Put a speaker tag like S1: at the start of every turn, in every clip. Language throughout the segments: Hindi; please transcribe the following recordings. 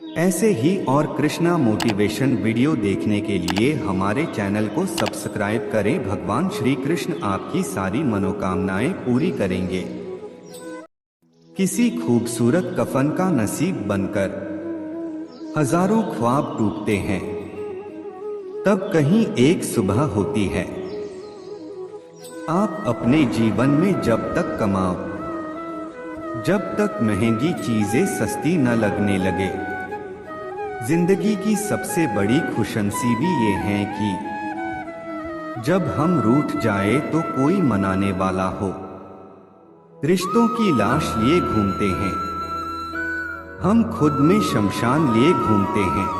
S1: ऐसे ही और कृष्णा मोटिवेशन वीडियो देखने के लिए हमारे चैनल को सब्सक्राइब करें। भगवान श्री कृष्ण आपकी सारी मनोकामनाएं पूरी करेंगे। किसी खूबसूरत कफन का नसीब बनकर हजारों ख्वाब टूटते हैं, तब कहीं एक सुबह होती है। आप अपने जीवन में जब तक कमाओ, जब तक महंगी चीजें सस्ती न लगने लगे, जिंदगी की सबसे बड़ी खुशनसीबी ये है कि जब हम रूठ जाए तो कोई मनाने वाला हो। रिश्तों की लाश लिए घूमते हैं, हम खुद में शमशान लिए घूमते हैं।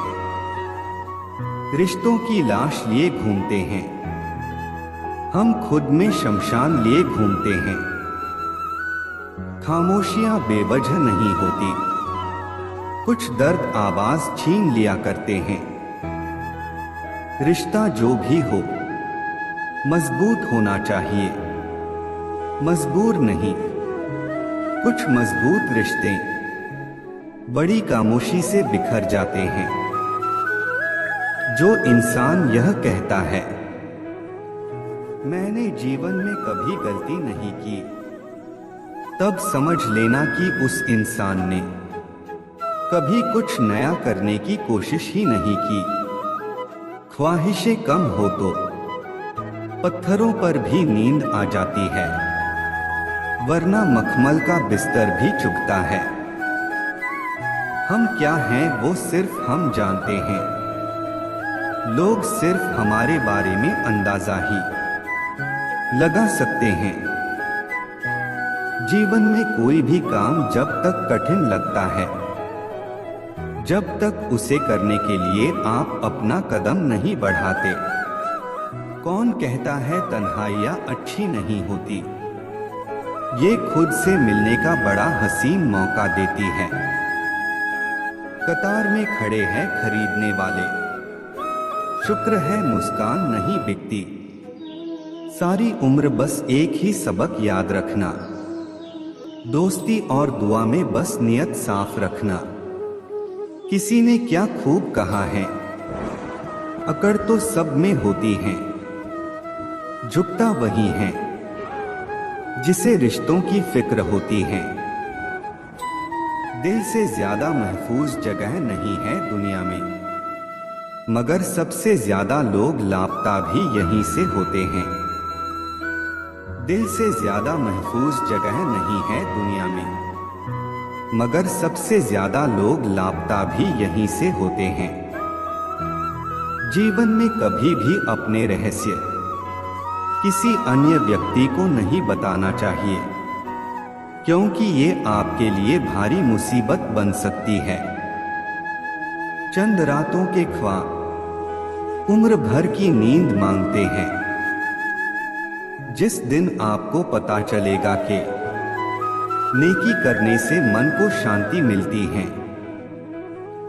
S1: रिश्तों की लाश लिए घूमते हैं, हम खुद में शमशान लिए घूमते हैं। खामोशियां बेवजह नहीं होती, कुछ दर्द आवाज छीन लिया करते हैं। रिश्ता जो भी हो मजबूत होना चाहिए, मजबूर नहीं। कुछ मजबूत रिश्ते बड़ी खामोशी से बिखर जाते हैं। जो इंसान यह कहता है मैंने जीवन में कभी गलती नहीं की, तब समझ लेना कि उस इंसान ने कभी कुछ नया करने की कोशिश ही नहीं की। ख्वाहिशें कम हो तो पत्थरों पर भी नींद आ जाती है, वरना मखमल का बिस्तर भी चुभता है। हम क्या हैं वो सिर्फ हम जानते हैं, लोग सिर्फ हमारे बारे में अंदाजा ही लगा सकते हैं। जीवन में कोई भी काम जब तक कठिन लगता है, जब तक उसे करने के लिए आप अपना कदम नहीं बढ़ाते। कौन कहता है तन्हाइयां अच्छी नहीं होती, ये खुद से मिलने का बड़ा हसीन मौका देती है। कतार में खड़े हैं खरीदने वाले, शुक्र है मुस्कान नहीं बिकती। सारी उम्र बस एक ही सबक याद रखना, दोस्ती और दुआ में बस नियत साफ रखना। किसी ने क्या खूब कहा है, अकड़ तो सब में होती है, झुकता वही है जिसे रिश्तों की फिक्र होती है। दिल से ज्यादा महफूज जगह नहीं है दुनिया में, मगर सबसे ज्यादा लोग लापता भी यहीं से होते हैं। दिल से ज्यादा महफूज जगह नहीं है दुनिया में, मगर सबसे ज्यादा लोग लापता भी यहीं से होते हैं। जीवन में कभी भी अपने रहस्य किसी अन्य व्यक्ति को नहीं बताना चाहिए, क्योंकि ये आपके लिए भारी मुसीबत बन सकती है। चंद रातों के ख्वाब उम्र भर की नींद मांगते हैं। जिस दिन आपको पता चलेगा कि नेकी करने से मन को शांति मिलती है,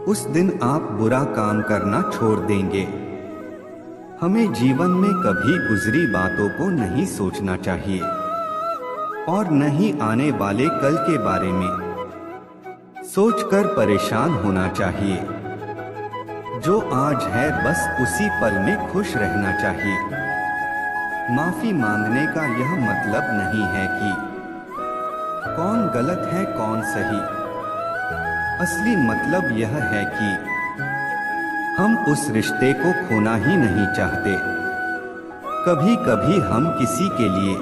S1: उस दिन आप बुरा काम करना छोड़ देंगे। हमें जीवन में कभी गुजरी बातों को नहीं सोचना चाहिए और नहीं आने वाले कल के बारे में सोचकर परेशान होना चाहिए। जो आज है बस उसी पल में खुश रहना चाहिए। माफी मांगने का यह मतलब नहीं है कि कौन गलत है कौन सही। असली मतलब यह है कि हम उस रिश्ते को खोना ही नहीं चाहते। कभी कभी हम किसी के लिए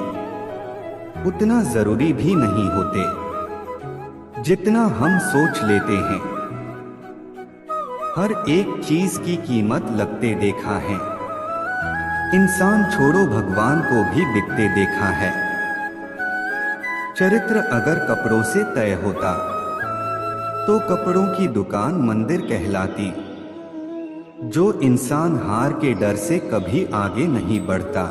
S1: उतना जरूरी भी नहीं होते जितना हम सोच लेते हैं। हर एक चीज की कीमत लगते देखा है, इंसान छोड़ो भगवान को भी बिकते देखा है। चरित्र अगर कपड़ों से तय होता तो कपड़ों की दुकान मंदिर कहलाती। जो इंसान हार के डर से कभी आगे नहीं बढ़ता,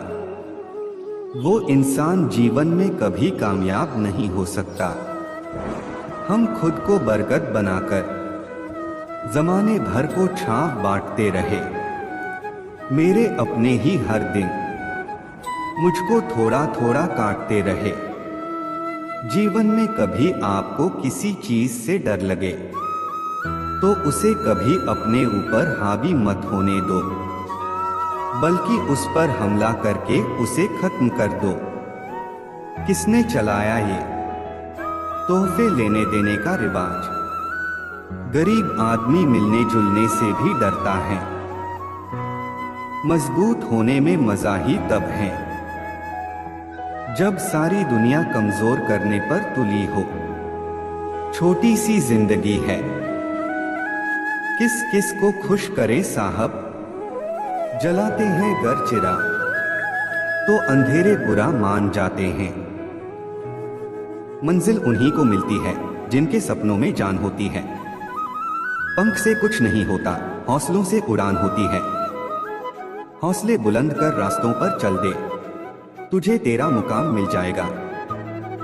S1: वो इंसान जीवन में कभी कामयाब नहीं हो सकता। हम खुद को बरगद बनाकर जमाने भर को छांव बांटते रहे। मेरे अपने ही हर दिन मुझको थोड़ा थोड़ा काटते रहे। जीवन में कभी आपको किसी चीज से डर लगे तो उसे कभी अपने ऊपर हावी मत होने दो, बल्कि उस पर हमला करके उसे खत्म कर दो। किसने चलाया ये तोहफे लेने देने का रिवाज? गरीब आदमी मिलने जुलने से भी डरता है। मजबूत होने में मजा ही तब है जब सारी दुनिया कमजोर करने पर तुली हो। छोटी सी जिंदगी है, किस किस को खुश करे साहब। जलाते हैं घर चिरा तो अंधेरे बुरा मान जाते हैं। मंजिल उन्हीं को मिलती है जिनके सपनों में जान होती है। पंख से कुछ नहीं होता, हौसलों से उड़ान होती है। हौसले बुलंद कर रास्तों पर चल दे, तुझे तेरा मुकाम मिल जाएगा।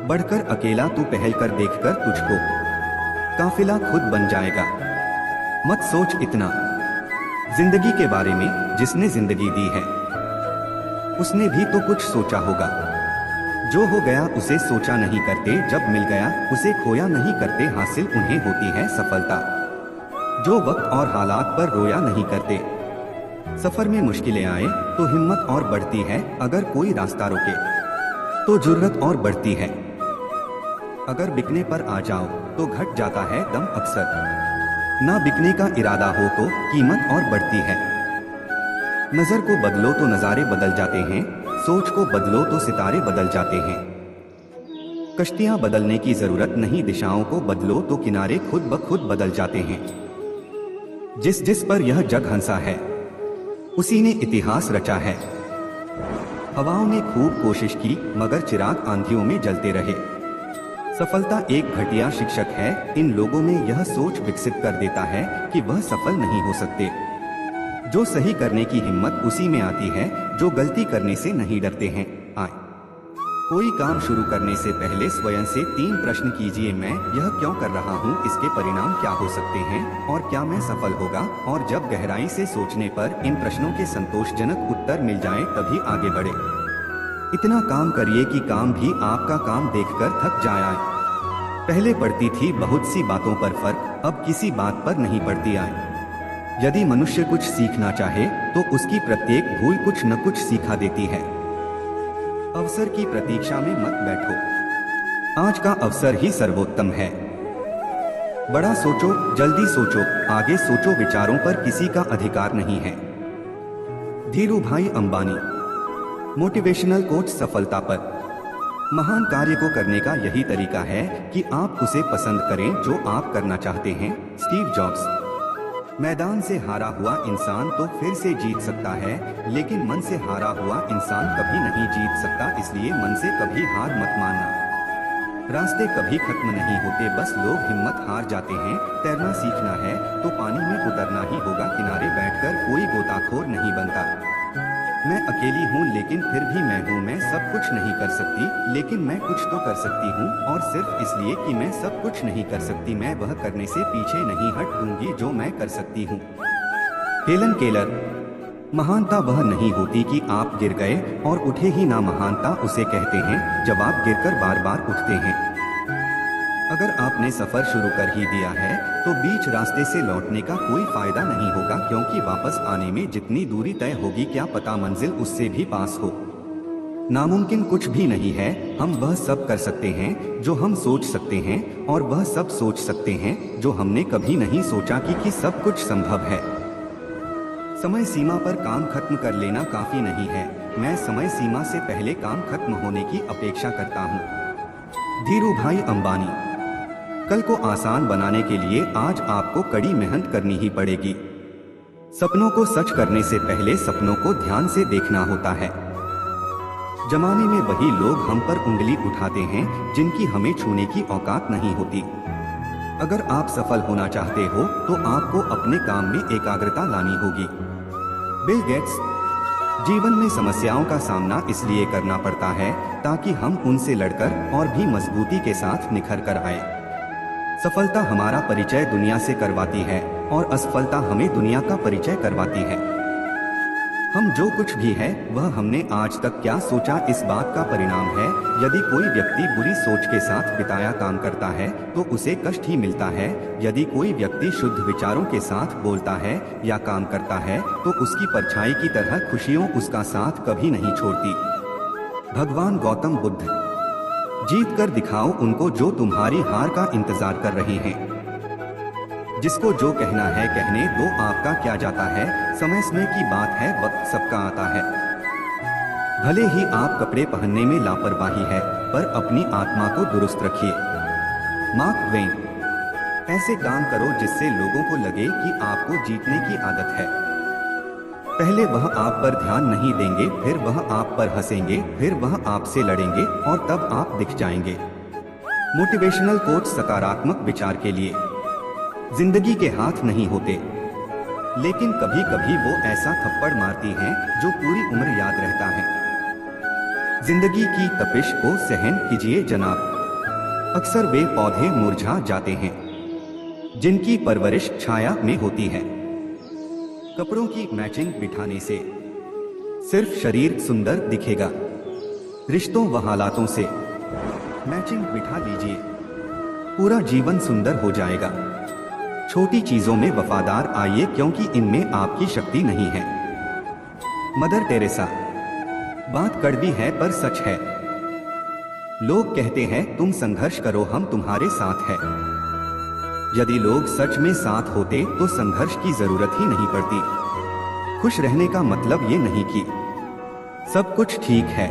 S1: बढ़कर अकेला तू पहल कर, देखकर तुझको काफिला खुद बन जाएगा। मत सोच इतना जिंदगी के बारे में, जिसने जिंदगी दी है उसने भी तो कुछ सोचा होगा। जो हो गया उसे सोचा नहीं करते, जब मिल गया उसे खोया नहीं करते। हासिल उन्हें होती है सफलता जो वक्त और हालात पर रोया नहीं करते। सफर में मुश्किलें आए तो हिम्मत और बढ़ती है, अगर कोई रास्ता रोके तो जुर्रत और बढ़ती है। अगर बिकने पर आ जाओ तो घट जाता है दम अक्सर। ना बिकने का इरादा हो तो कीमत और बढ़ती है। नजर को बदलो तो नजारे बदल जाते हैं, सोच को बदलो तो सितारे बदल जाते हैं। कश्तियां बदलने की जरूरत नहीं, दिशाओं को बदलो तो किनारे खुद ब खुद बदल जाते हैं। जिस जिस पर यह जग हंसा है उसी ने इतिहास रचा है। हवाओं ने खूब कोशिश की मगर चिराग आंधियों में जलते रहे। सफलता एक घटिया शिक्षक है, इन लोगों में यह सोच विकसित कर देता है कि वह सफल नहीं हो सकते। जो सही करने की हिम्मत उसी में आती है जो गलती करने से नहीं डरते हैं। आए कोई काम शुरू करने से पहले स्वयं से 3 प्रश्न कीजिए। मैं यह क्यों कर रहा हूँ, इसके परिणाम क्या हो सकते हैं और क्या मैं सफल होगा। और जब गहराई से सोचने पर इन प्रश्नों के संतोषजनक उत्तर मिल जाए तभी आगे बढ़े। इतना काम करिए कि काम भी आपका काम देखकर थक जाए। पहले पड़ती थी बहुत सी बातों पर फर्क, अब किसी बात पर नहीं पड़ती आए। यदि मनुष्य कुछ सीखना चाहे तो उसकी प्रत्येक भूल कुछ न कुछ सिखा देती है। अवसर की प्रतीक्षा में मत बैठो, आज का अवसर ही सर्वोत्तम है। बड़ा सोचो, जल्दी सोचो, आगे सोचो, विचारों पर किसी का अधिकार नहीं है। धीरूभाई अंबानी। Motivational coach. सफलता पर महान कार्य को करने का यही तरीका है कि आप उसे पसंद करें जो आप करना चाहते हैं। Steve jobs. मैदान से हारा हुआ इंसान तो फिर से जीत सकता है, लेकिन मन से हारा हुआ इंसान कभी नहीं जीत सकता, इसलिए मन से कभी हार मत मानना। रास्ते कभी खत्म नहीं होते, बस लोग हिम्मत हार जाते हैं। तैरना सीखना है तो पानी में उतरना ही होगा, किनारे बैठकर कोई गोताखोर नहीं बनता। मैं अकेली हूँ लेकिन फिर भी मैं हूँ। मैं सब कुछ नहीं कर सकती लेकिन मैं कुछ तो कर सकती हूँ, और सिर्फ इसलिए कि मैं सब कुछ नहीं कर सकती मैं वह करने से पीछे नहीं हट दूंगी जो मैं कर सकती हूँ। Helen Keller. महानता वह नहीं होती कि आप गिर गए और उठे ही ना, महानता उसे कहते हैं जब आप गिरकर बार बार उठते हैं। अगर आपने सफर शुरू कर ही दिया है तो बीच रास्ते से लौटने का कोई फायदा नहीं होगा, क्योंकि वापस आने में जितनी दूरी तय होगी क्या पता मंजिल उससे भी पास हो। नामुमकिन कुछ भी नहीं है, हम वह सब कर सकते हैं जो हम सोच सकते हैं, और वह सब सोच सकते हैं जो हमने कभी नहीं सोचा कि सब कुछ संभव है। समय सीमा पर काम खत्म कर लेना काफी नहीं है, मैं समय सीमा से पहले काम खत्म होने की अपेक्षा करता हूँ। धीरूभाई अंबानी। कल को आसान बनाने के लिए आज आपको कड़ी मेहनत करनी ही पड़ेगी। सपनों को सच करने से पहले सपनों को ध्यान से देखना होता है। जमाने में वही लोग हम पर उंगली उठाते हैं जिनकी हमें छूने की औकात नहीं होती। अगर आप सफल होना चाहते हो तो आपको अपने काम में एकाग्रता लानी होगी। Bill Gates. जीवन में समस्याओं का सामना इसलिए करना पड़ता है ताकि हम उनसे लड़कर और भी मजबूती के साथ निखर कर आए। सफलता हमारा परिचय दुनिया से करवाती है और असफलता हमें दुनिया का परिचय करवाती है। हम जो कुछ भी है वह हमने आज तक क्या सोचा इस बात का परिणाम है। यदि कोई व्यक्ति बुरी सोच के साथ बिताया काम करता है तो उसे कष्ट ही मिलता है। यदि कोई व्यक्ति शुद्ध विचारों के साथ बोलता है या काम करता है तो उसकी परछाई की तरह खुशियों उसका साथ कभी नहीं छोड़ती। भगवान गौतम बुद्ध, जीत कर दिखाओ उनको जो तुम्हारी हार का इंतजार कर रहे हैं। जिसको जो कहना है कहने दो, आपका क्या जाता है। समय की बात है, वक्त सबका आता है। भले ही आप कपड़े पहनने में लापरवाही है पर अपनी आत्मा को दुरुस्त रखिए। Mark Twain. ऐसे काम करो जिससे लोगों को लगे कि आपको जीतने की आदत है। पहले वह आप पर ध्यान नहीं देंगे, फिर वह आप पर हंसेंगे, फिर वह आपसे लड़ेंगे और तब आप दिख जाएंगे। मोटिवेशनल कोच सकारात्मक विचार के लिए। जिंदगी के हाथ नहीं होते, लेकिन कभी कभी वो ऐसा थप्पड़ मारती हैं जो पूरी उम्र याद रहता है। जिंदगी की तपिश को सहन कीजिए जनाब। अक्सर वे पौधे मुरझा जाते हैं जिनकी परवरिश छाया में होती है। कपड़ों की मैचिंग बिठाने से सिर्फ शरीर सुंदर दिखेगा। रिश्तों व हालातों से मैचिंग बिठा लीजिए, पूरा जीवन सुंदर हो जाएगा। छोटी चीजों में वफादार आइए क्योंकि इनमें आपकी शक्ति नहीं है। Mother Teresa. बात कड़वी है पर सच है। लोग कहते हैं तुम संघर्ष करो, हम तुम्हारे साथ हैं। यदि लोग सच में साथ होते तो संघर्ष की जरूरत ही नहीं पड़ती। खुश रहने का मतलब ये नहीं कि सब कुछ ठीक है।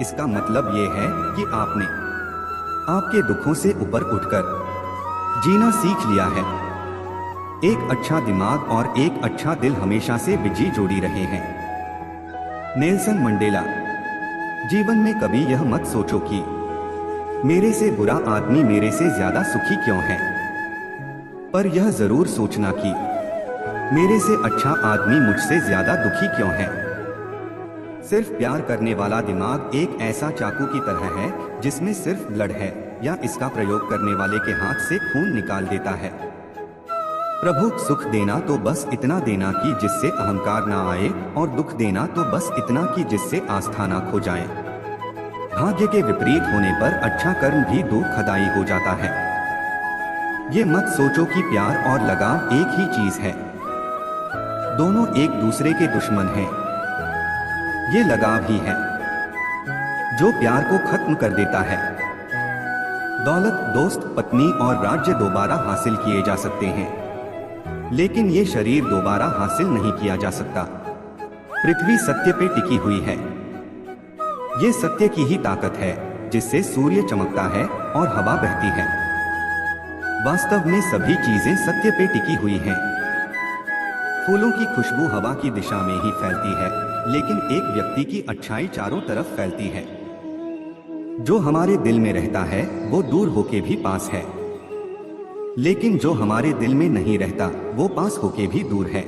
S1: इसका मतलब ये है कि आपने आपके दुखों से ऊपर उठकर जीना सीख लिया है। एक अच्छा दिमाग और एक अच्छा दिल हमेशा से बिजी जोड़ी रहे हैं। Nelson Mandela. जीवन में कभी यह मत सोचो कि मेरे से बुरा आदमी मेरे से ज्यादा सुखी क्यों है, पर यह जरूर सोचना कि मेरे से अच्छा आदमी मुझसे ज्यादा दुखी क्यों है। सिर्फ प्यार करने वाला दिमाग एक ऐसा चाकू की तरह है जिसमें सिर्फ ब्लड है, या इसका प्रयोग करने वाले के हाथ से खून निकाल देता है। प्रभु सुख देना तो बस इतना देना कि जिससे अहंकार ना आए, और दुख देना तो बस इतना कि जिससे आस्था ना खो जाए। भाग्य के विपरीत होने पर अच्छा कर्म भी दुखदायी हो जाता है। ये मत सोचो कि प्यार और लगाव एक ही चीज है। दोनों एक दूसरे के दुश्मन हैं। ये लगाव ही है जो प्यार को खत्म कर देता है। दौलत, दोस्त, पत्नी और राज्य दोबारा हासिल किए जा सकते हैं, लेकिन ये शरीर दोबारा हासिल नहीं किया जा सकता। पृथ्वी सत्य पे टिकी हुई है। ये सत्य की ही ताकत है जिससे सूर्य चमकता है और हवा बहती है। वास्तव में सभी चीजें सत्य पे टिकी हुई हैं। फूलों की खुशबू हवा की दिशा में ही फैलती है, लेकिन एक व्यक्ति की अच्छाई चारों तरफ फैलती है। जो हमारे दिल में रहता है वो दूर होके भी पास है, लेकिन जो हमारे दिल में नहीं रहता वो पास होके भी दूर है।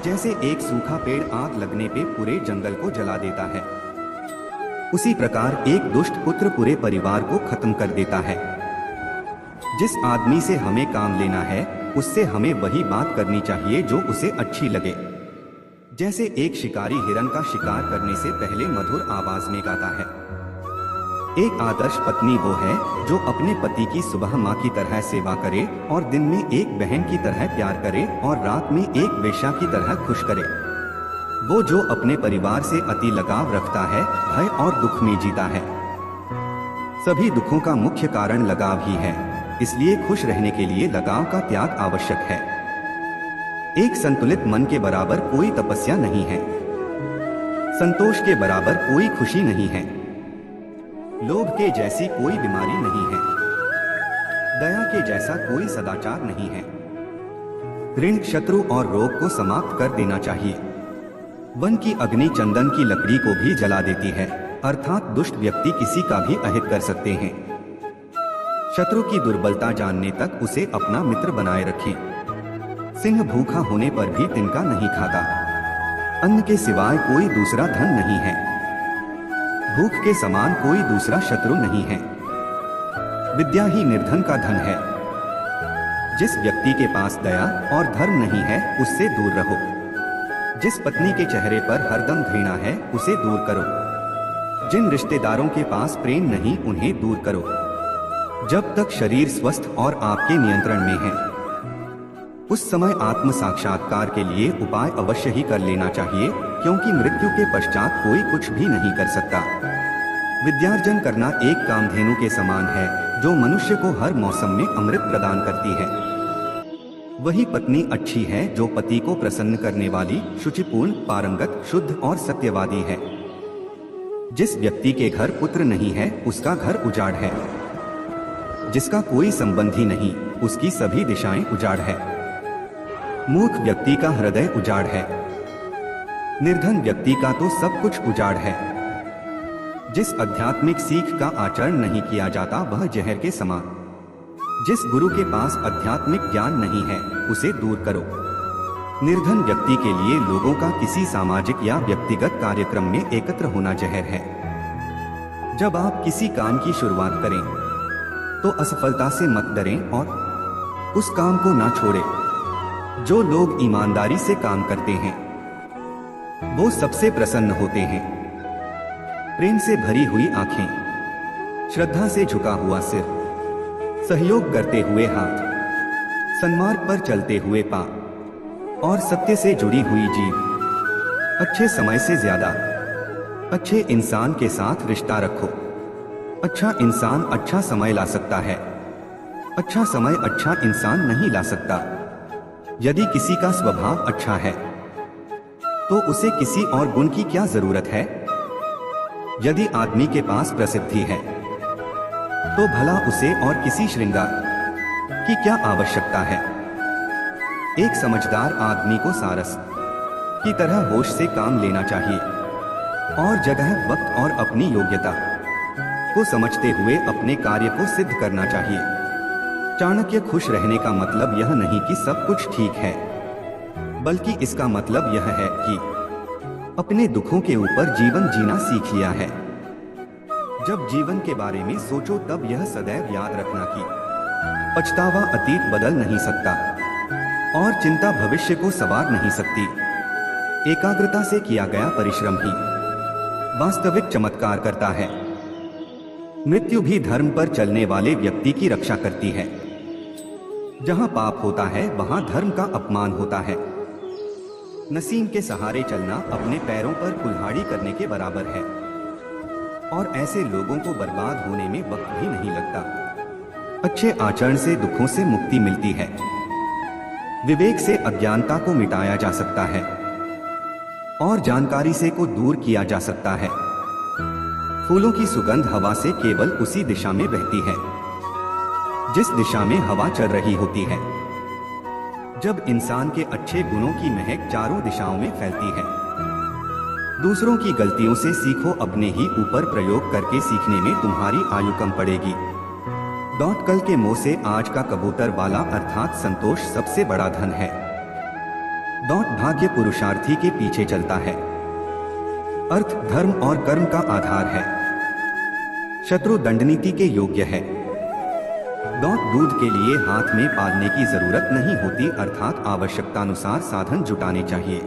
S1: जैसे एक सूखा पेड़ आग लगने पे पूरे जंगल को जला देता है, उसी प्रकार एक दुष्ट पुत्र पूरे परिवार को खत्म कर देता है। जिस आदमी से हमें काम लेना है उससे हमें वही बात करनी चाहिए जो उसे अच्छी लगे। जैसे एक शिकारी हिरन का शिकार करने से पहले मधुर आवाज में गाता है। एक आदर्श पत्नी वो है जो अपने पति की सुबह माँ की तरह सेवा करे और दिन में एक बहन की तरह प्यार करे और रात में एक वेश्या की तरह खुश करे। वो जो अपने परिवार से अति लगाव रखता है, भय और दुख में जीता है। सभी दुखों का मुख्य कारण लगाव ही है, इसलिए खुश रहने के लिए लगाव का त्याग आवश्यक है। एक संतुलित मन के बराबर कोई तपस्या नहीं है। संतोष के बराबर कोई खुशी नहीं है। लोभ के जैसी कोई बीमारी नहीं है। दया के जैसा कोई सदाचार नहीं है। ऋण, शत्रु और रोग को समाप्त कर देना चाहिए। वन की अग्नि चंदन की लकड़ी को भी जला देती है, अर्थात दुष्ट व्यक्ति किसी का भी अहित कर सकते हैं। शत्रु की दुर्बलता जानने तक उसे अपना मित्र बनाए रखें। सिंह भूखा होने पर भी तिनका नहीं खाता। अन्न के सिवाय कोई दूसरा धन नहीं है। भूख के समान कोई दूसरा शत्रु नहीं है। विद्या ही निर्धन का धन है। जिस व्यक्ति के पास दया और धर्म नहीं है उससे दूर रहो। जिस पत्नी के चेहरे पर हरदम घृणा है उसे दूर करो। जिन रिश्तेदारों के पास प्रेम नहीं उन्हें दूर करो। जब तक शरीर स्वस्थ और आपके नियंत्रण में है, उस समय आत्म साक्षात्कार के लिए उपाय अवश्य ही कर लेना चाहिए, क्योंकि मृत्यु के पश्चात कोई कुछ भी नहीं कर सकता। विद्यार्जन करना एक कामधेनु के समान है जो मनुष्य को हर मौसम में अमृत प्रदान करती है। वही पत्नी अच्छी है जो पति को प्रसन्न करने वाली, शुचिपूर्ण, पारंगत, शुद्ध और सत्यवादी है। जिस व्यक्ति के घर पुत्र नहीं है उसका घर उजाड़ है। जिसका कोई संबंधी नहीं उसकी सभी दिशाएं उजाड़ है। मूर्ख व्यक्ति का हृदय उजाड़ है। निर्धन व्यक्ति का तो सब कुछ उजाड़ है। जिस आध्यात्मिक सीख का आचरण नहीं किया जाता वह जहर के समान। जिस गुरु के पास आध्यात्मिक ज्ञान नहीं है उसे दूर करो। निर्धन व्यक्ति के लिए लोगों का किसी सामाजिक या व्यक्तिगत कार्यक्रम में एकत्र होना जहर है। जब आप किसी काम की शुरुआत करें तो असफलता से मत डरें और उस काम को ना छोड़ें। जो लोग ईमानदारी से काम करते हैं वो सबसे प्रसन्न होते हैं। प्रेम से भरी हुई आंखें, श्रद्धा से झुका हुआ सिर, सहयोग करते हुए हाथ, सन्मार्ग पर चलते हुए पांव और सत्य से जुड़ी हुई जीभ। अच्छे समय से ज्यादा अच्छे इंसान के साथ रिश्ता रखो। अच्छा इंसान अच्छा समय ला सकता है। अच्छा समय अच्छा इंसान नहीं ला सकता। यदि किसी का स्वभाव अच्छा है तो उसे किसी और गुण की क्या जरूरत है। यदि आदमी के पास प्रसिद्धि है तो भला उसे और किसी श्रृंगार की क्या आवश्यकता है। एक समझदार आदमी को सारस की तरह होश से काम लेना चाहिए और जगह, वक्त और अपनी योग्यता को समझते हुए अपने कार्य को सिद्ध करना चाहिए। चाणक्य खुश रहने का मतलब यह नहीं कि सब कुछ ठीक है, बल्कि इसका मतलब यह है कि अपने दुखों के ऊपर जीवन जीना सीख लिया है। जब जीवन के बारे में सोचो तब यह सदैव याद रखना कि पछतावा अतीत बदल नहीं सकता और चिंता भविष्य को संवार नहीं सकती। एकाग्रता से किया गया परिश्रम ही वास्तविक चमत्कार करता है। मृत्यु भी धर्म पर चलने वाले व्यक्ति की रक्षा करती है। जहां पाप होता है वहां धर्म का अपमान होता है। नसीम के सहारे चलना अपने पैरों पर कुल्हाड़ी करने के बराबर है और ऐसे लोगों को बर्बाद होने में वक्त भी नहीं लगता। अच्छे आचरण से दुखों से मुक्ति मिलती है। विवेक से अज्ञानता को मिटाया जा सकता है और जानकारी से को दूर किया जा सकता है। फूलों की सुगंध हवा से केवल उसी दिशा में बहती है जिस दिशा में हवा चल रही होती है। जब इंसान के अच्छे गुणों की महक चारों दिशाओं में फैलती है। दूसरों की गलतियों से सीखो, अपने ही ऊपर प्रयोग करके सीखने में तुम्हारी आयु कम पड़ेगी। कल के मोह से आज का कबूतर वाला अर्थात संतोष सबसे बड़ा धन है। भाग्य पुरुषार्थी के पीछे चलता है। अर्थ, धर्म और कर्म का आधार है। शत्रु दंडनीति के योग्य है। दूध के लिए हाथ में पालने की जरूरत नहीं होती, अर्थात आवश्यकतानुसार साधन जुटाने चाहिए।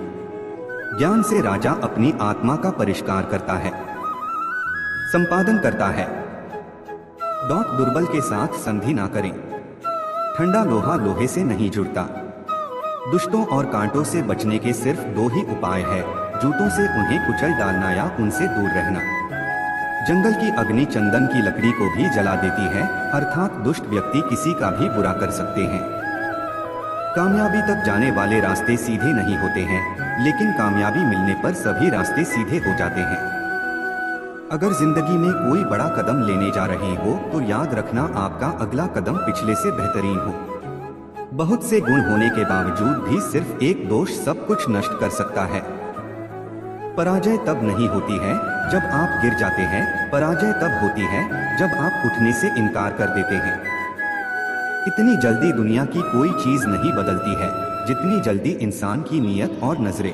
S1: ज्ञान से राजा अपनी आत्मा का परिष्कार करता है, संपादन करता है। दुर्बल के साथ संधि ना करें। ठंडा लोहा लोहे से नहीं जुड़ता। दुष्टों और कांटों से बचने के सिर्फ दो ही उपाय है, जूतों से उन्हें कुचल डालना या उनसे दूर रहना। जंगल की अग्नि चंदन की लकड़ी को भी जला देती है, अर्थात दुष्ट व्यक्ति किसी का भी बुरा कर सकते हैं। कामयाबी तक जाने वाले रास्ते सीधे नहीं होते हैं, लेकिन कामयाबी मिलने पर सभी रास्ते सीधे हो जाते हैं। अगर जिंदगी में कोई बड़ा कदम लेने जा रहे हो तो याद रखना आपका अगला कदम पिछले से बेहतरीन हो। बहुत से गुण होने के बावजूद भी सिर्फ एक दोष सब कुछ नष्ट कर सकता है। पराजय तब नहीं होती है जब आप गिर जाते हैं, पराजय तब होती है जब आप उठने से इनकार कर देते हैं। इतनी जल्दी दुनिया की कोई चीज नहीं बदलती है जितनी जल्दी इंसान की नीयत और नजरें।